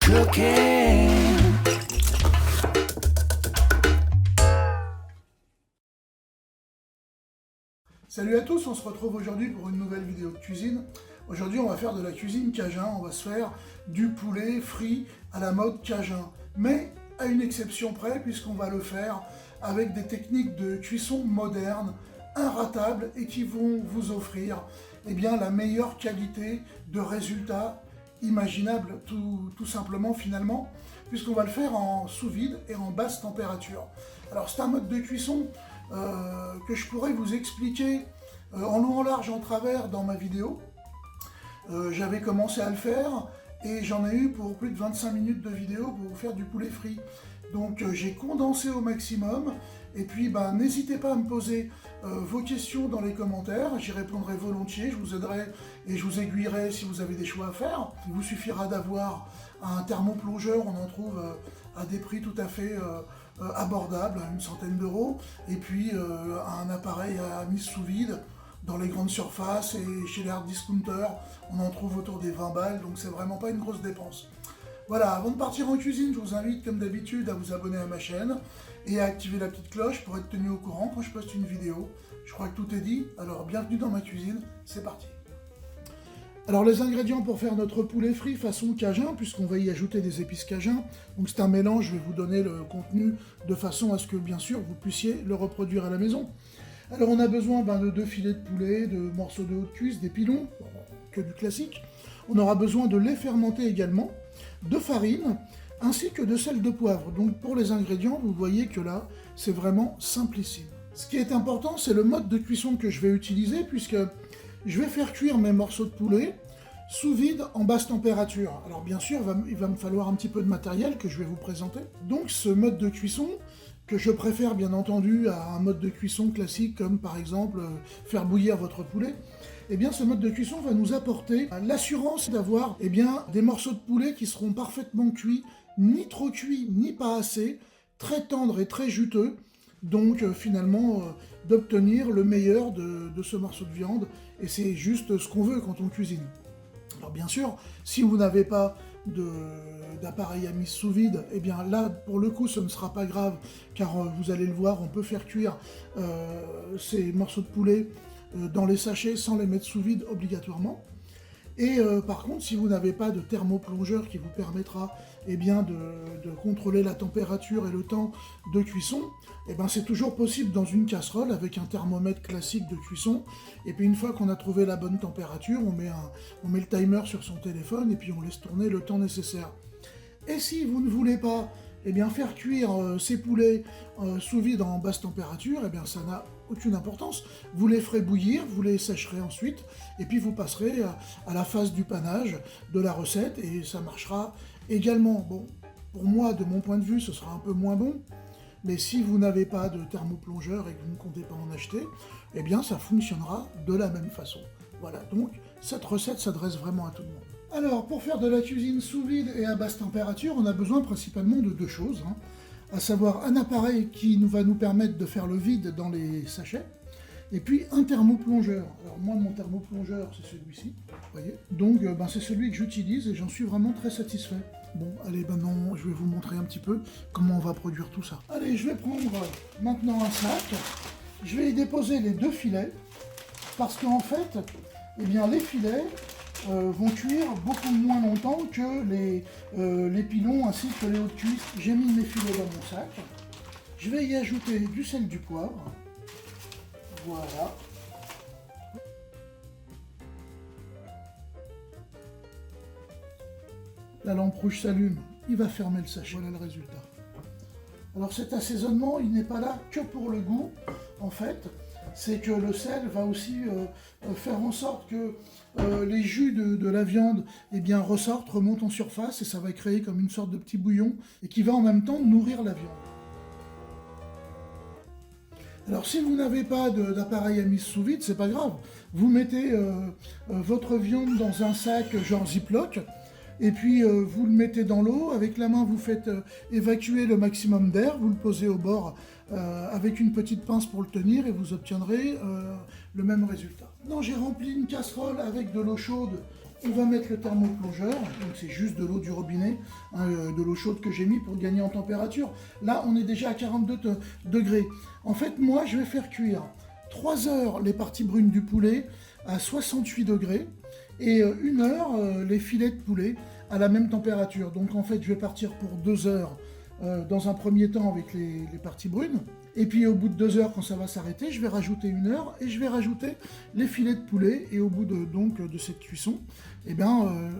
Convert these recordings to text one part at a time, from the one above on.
cooking. Salut à tous, on se retrouve aujourd'hui pour une nouvelle vidéo de cuisine. Aujourd'hui on va faire de la cuisine cajun, on va se faire du poulet frit à la mode cajun. Mais à une exception près, puisqu'on va le faire avec des techniques de cuisson modernes, inratables et qui vont vous offrir la meilleure qualité de résultat imaginable, tout simplement finalement, puisqu'on va le faire en sous-vide et en basse température. Alors c'est un mode de cuisson que je pourrais vous expliquer en long, en large, en travers dans ma vidéo. J'avais commencé à le faire et j'en ai eu pour plus de 25 minutes de vidéo pour vous faire du poulet frit. Donc j'ai condensé au maximum et puis n'hésitez pas à me poser vos questions dans les commentaires, j'y répondrai volontiers, je vous aiderai et je vous aiguillerai si vous avez des choix à faire. Il vous suffira d'avoir un thermoplongeur, on en trouve à des prix tout à fait abordables, à une centaine d'euros, et puis un appareil à mise sous vide dans les grandes surfaces et chez les hard discounters, on en trouve autour des 20 balles, donc c'est vraiment pas une grosse dépense. Voilà, avant de partir en cuisine, je vous invite comme d'habitude à vous abonner à ma chaîne et à activer la petite cloche pour être tenu au courant quand je poste une vidéo. Je crois que tout est dit, alors bienvenue dans ma cuisine, c'est parti. Alors les ingrédients pour faire notre poulet frit façon cajun, puisqu'on va y ajouter des épices cajun, donc c'est un mélange, je vais vous donner le contenu de façon à ce que bien sûr vous puissiez le reproduire à la maison. Alors on a besoin de 2 filets de poulet, de morceaux de haute cuisse, des pilons, que du classique. On aura besoin de lait fermenté également, de farine, ainsi que de sel de poivre. Donc pour les ingrédients, vous voyez que là, c'est vraiment simplissime. Ce qui est important, c'est le mode de cuisson que je vais utiliser, puisque je vais faire cuire mes morceaux de poulet sous vide en basse température. Alors bien sûr, il va me falloir un petit peu de matériel que je vais vous présenter. Donc ce mode de cuisson, que je préfère bien entendu à un mode de cuisson classique comme par exemple faire bouillir votre poulet, ce mode de cuisson va nous apporter l'assurance d'avoir des morceaux de poulet qui seront parfaitement cuits, ni trop cuits, ni pas assez, très tendres et très juteux, donc finalement d'obtenir le meilleur de ce morceau de viande, et c'est juste ce qu'on veut quand on cuisine. Alors bien sûr, si vous n'avez pas d'appareil à mise sous vide, là, pour le coup, ce ne sera pas grave, car vous allez le voir, on peut faire cuire ces morceaux de poulet dans les sachets sans les mettre sous vide obligatoirement. Et par contre, si vous n'avez pas de thermoplongeur qui vous permettra de contrôler la température et le temps de cuisson, c'est toujours possible dans une casserole avec un thermomètre classique de cuisson. Et puis une fois qu'on a trouvé la bonne température, on met le timer sur son téléphone et puis on laisse tourner le temps nécessaire. Et si vous ne voulez pas faire cuire ces poulets sous vide en basse température, ça n'a aucune importance. Vous les ferez bouillir, vous les sécherez ensuite, et puis vous passerez à la phase du panage de la recette, et ça marchera également. Bon, pour moi, de mon point de vue, ce sera un peu moins bon, mais si vous n'avez pas de thermoplongeur et que vous ne comptez pas en acheter, ça fonctionnera de la même façon. Voilà, donc cette recette s'adresse vraiment à tout le monde. Alors, pour faire de la cuisine sous vide et à basse température, on a besoin principalement de 2 choses, à savoir un appareil qui va nous permettre de faire le vide dans les sachets, et puis un thermoplongeur. Alors moi, mon thermoplongeur, c'est celui-ci, vous voyez. Donc c'est celui que j'utilise et j'en suis vraiment très satisfait. Bon, allez, maintenant, je vais vous montrer un petit peu comment on va produire tout ça. Allez, je vais prendre maintenant un sac, je vais y déposer les 2 filets, parce qu'en fait, les filets vont cuire beaucoup moins longtemps que les pilons ainsi que les hautes cuisses. J'ai mis mes filets dans mon sac. Je vais y ajouter du sel, du poivre. Voilà. La lampe rouge s'allume, il va fermer le sachet. Voilà le résultat. Alors cet assaisonnement, il n'est pas là que pour le goût, en fait. C'est que le sel va aussi faire en sorte que les jus de la viande ressortent, remontent en surface, et ça va créer comme une sorte de petit bouillon, et qui va en même temps nourrir la viande. Alors si vous n'avez pas d'appareil à mise sous vide, c'est pas grave. Vous mettez votre viande dans un sac genre Ziploc, et puis vous le mettez dans l'eau, avec la main vous faites évacuer le maximum d'air, vous le posez au bord avec une petite pince pour le tenir et vous obtiendrez le même résultat. Non, j'ai rempli une casserole avec de l'eau chaude on va mettre le thermoplongeur, donc c'est juste de l'eau du robinet, hein, de l'eau chaude que j'ai mis pour gagner en température. Là, on est déjà à 42 degrés. En fait, moi, je vais faire cuire 3 heures les parties brunes du poulet à 68 degrés et 1 heure les filets de poulet à la même température. Donc en fait, je vais partir pour 2 heures dans un premier temps avec les parties brunes. Et puis au bout de 2 heures, quand ça va s'arrêter, je vais rajouter 1 heure et je vais rajouter les filets de poulet. Et au bout de cette cuisson, eh bien,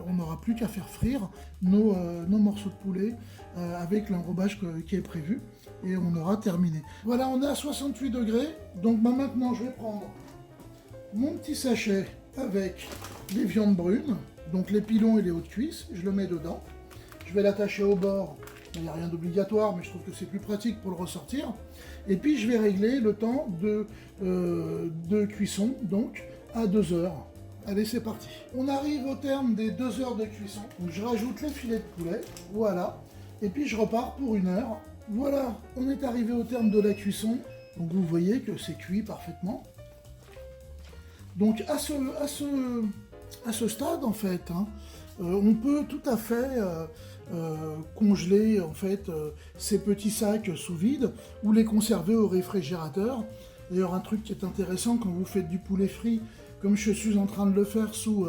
on n'aura plus qu'à faire frire nos morceaux de poulet avec l'enrobage qui est prévu. Et on aura terminé. Voilà, on est à 68 degrés. Donc maintenant, je vais prendre mon petit sachet avec les viandes brunes, donc les pilons et les hauts de cuisse. Je le mets dedans. Je vais l'attacher au bord. Il n'y a rien d'obligatoire, mais je trouve que c'est plus pratique pour le ressortir. Et puis je vais régler le temps de cuisson, donc à 2 heures. Allez, c'est parti. On arrive au terme des 2 heures de cuisson. Donc je rajoute les filets de poulet, voilà. Et puis je repars pour 1 heure. Voilà, on est arrivé au terme de la cuisson. Donc vous voyez que c'est cuit parfaitement. Donc à ce stade, en fait, hein, on peut tout à fait congeler en fait ces petits sacs sous vide ou les conserver au réfrigérateur. D'ailleurs, un truc qui est intéressant quand vous faites du poulet frit, comme je suis en train de le faire sous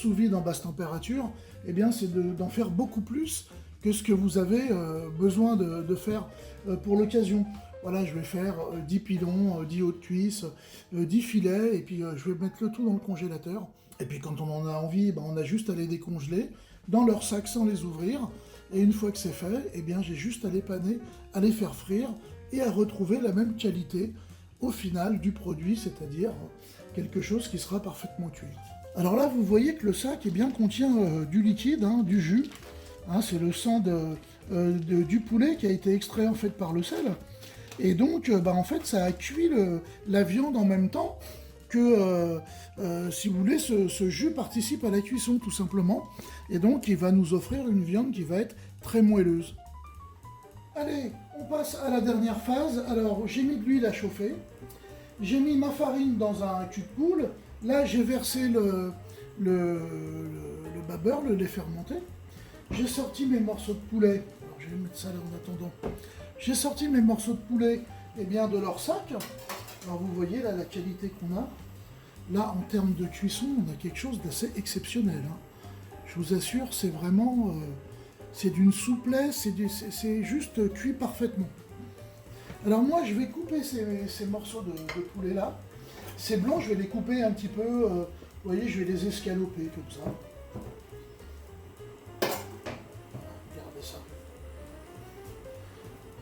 vide en basse température, eh bien c'est d'en faire beaucoup plus que ce que vous avez besoin de faire pour l'occasion. Voilà, je vais faire 10 pilons, 10 hauts de cuisse, 10 filets, et puis je vais mettre le tout dans le congélateur. Et puis quand on en a envie, on a juste à les décongeler dans leur sac sans les ouvrir. Et une fois que c'est fait, eh bien j'ai juste à les paner, à les faire frire et à retrouver la même qualité au final du produit, c'est-à-dire quelque chose qui sera parfaitement cuit. Alors là, vous voyez que le sac contient du liquide, hein, du jus. Hein, c'est le sang du poulet qui a été extrait en fait par le sel. Et donc, en fait, ça a cuit la viande en même temps que, si vous voulez, ce jus participe à la cuisson, tout simplement. Et donc, il va nous offrir une viande qui va être très moelleuse. Allez, on passe à la dernière phase. Alors, j'ai mis de l'huile à chauffer. J'ai mis ma farine dans un cul-de-poule. Là, j'ai versé le babeur, le lait fermenté. J'ai sorti mes morceaux de poulet. Alors, je vais mettre ça là en attendant. J'ai sorti mes morceaux de poulet de leur sac. Alors vous voyez là la qualité qu'on a. Là en termes de cuisson, on a quelque chose d'assez exceptionnel. Hein. Je vous assure, c'est vraiment... c'est d'une souplesse, c'est juste cuit parfaitement. Alors moi je vais couper ces morceaux de poulet là. Ces blancs, je vais les couper un petit peu, vous voyez, je vais les escaloper comme ça.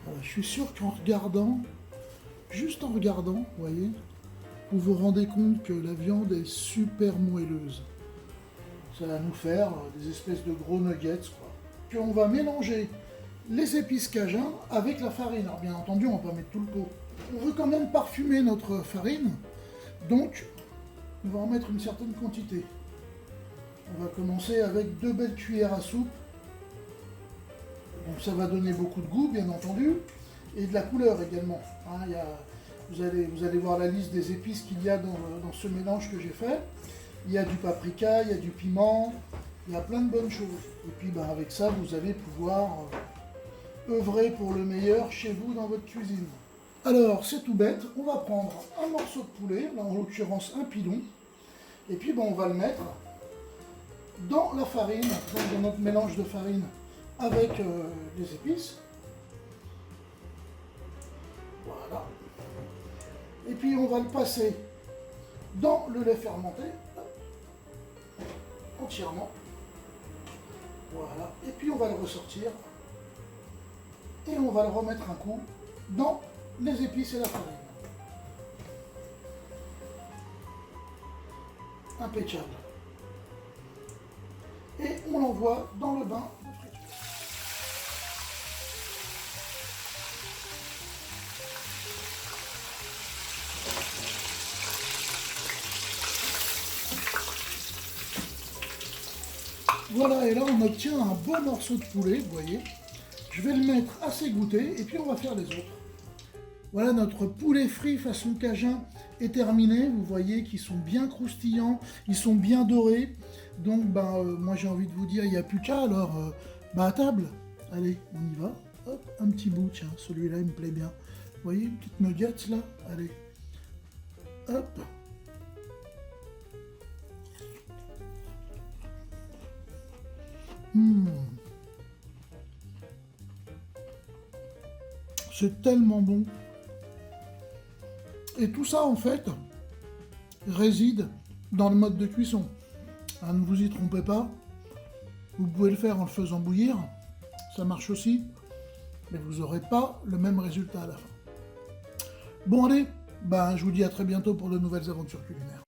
Voilà, je suis sûr qu'en regardant, juste en regardant, vous voyez, vous vous rendez compte que la viande est super moelleuse. Ça va nous faire des espèces de gros nuggets, quoi. Puis on va mélanger les épices cajun avec la farine. Alors bien entendu, on va pas mettre tout le pot. On veut quand même parfumer notre farine, donc on va en mettre une certaine quantité. On va commencer avec 2 belles cuillères à soupe. Donc ça va donner beaucoup de goût, bien entendu, et de la couleur également. Hein, vous allez voir la liste des épices qu'il y a dans ce mélange que j'ai fait. Il y a du paprika, il y a du piment, il y a plein de bonnes choses. Et puis avec ça, vous allez pouvoir œuvrer pour le meilleur chez vous dans votre cuisine. Alors, c'est tout bête, on va prendre un morceau de poulet, là en l'occurrence un pilon, et puis on va le mettre dans la farine, donc dans notre mélange de farine avec les épices. Voilà. Et puis on va le passer dans le lait fermenté, entièrement. Voilà. Et puis on va le ressortir. Et on va le remettre un coup dans les épices et la farine. Impeccable. Et on l'envoie dans le bain de friture. Voilà, et là on obtient un beau morceau de poulet, vous voyez. Je vais le mettre à s'égoutter et puis on va faire les autres. Voilà, notre poulet frit façon cajun est terminé. Vous voyez qu'ils sont bien croustillants, ils sont bien dorés. Donc, moi j'ai envie de vous dire, il n'y a plus qu'à, alors, à table. Allez, on y va. Hop, un petit bout, tiens, celui-là, il me plaît bien. Vous voyez, une petite nuggets, là. Allez. Hop. C'est tellement bon. Et tout ça, en fait, réside dans le mode de cuisson. Ne vous y trompez pas. Vous pouvez le faire en le faisant bouillir. Ça marche aussi. Mais vous n'aurez pas le même résultat à la fin. Bon, allez. Je vous dis à très bientôt pour de nouvelles aventures culinaires.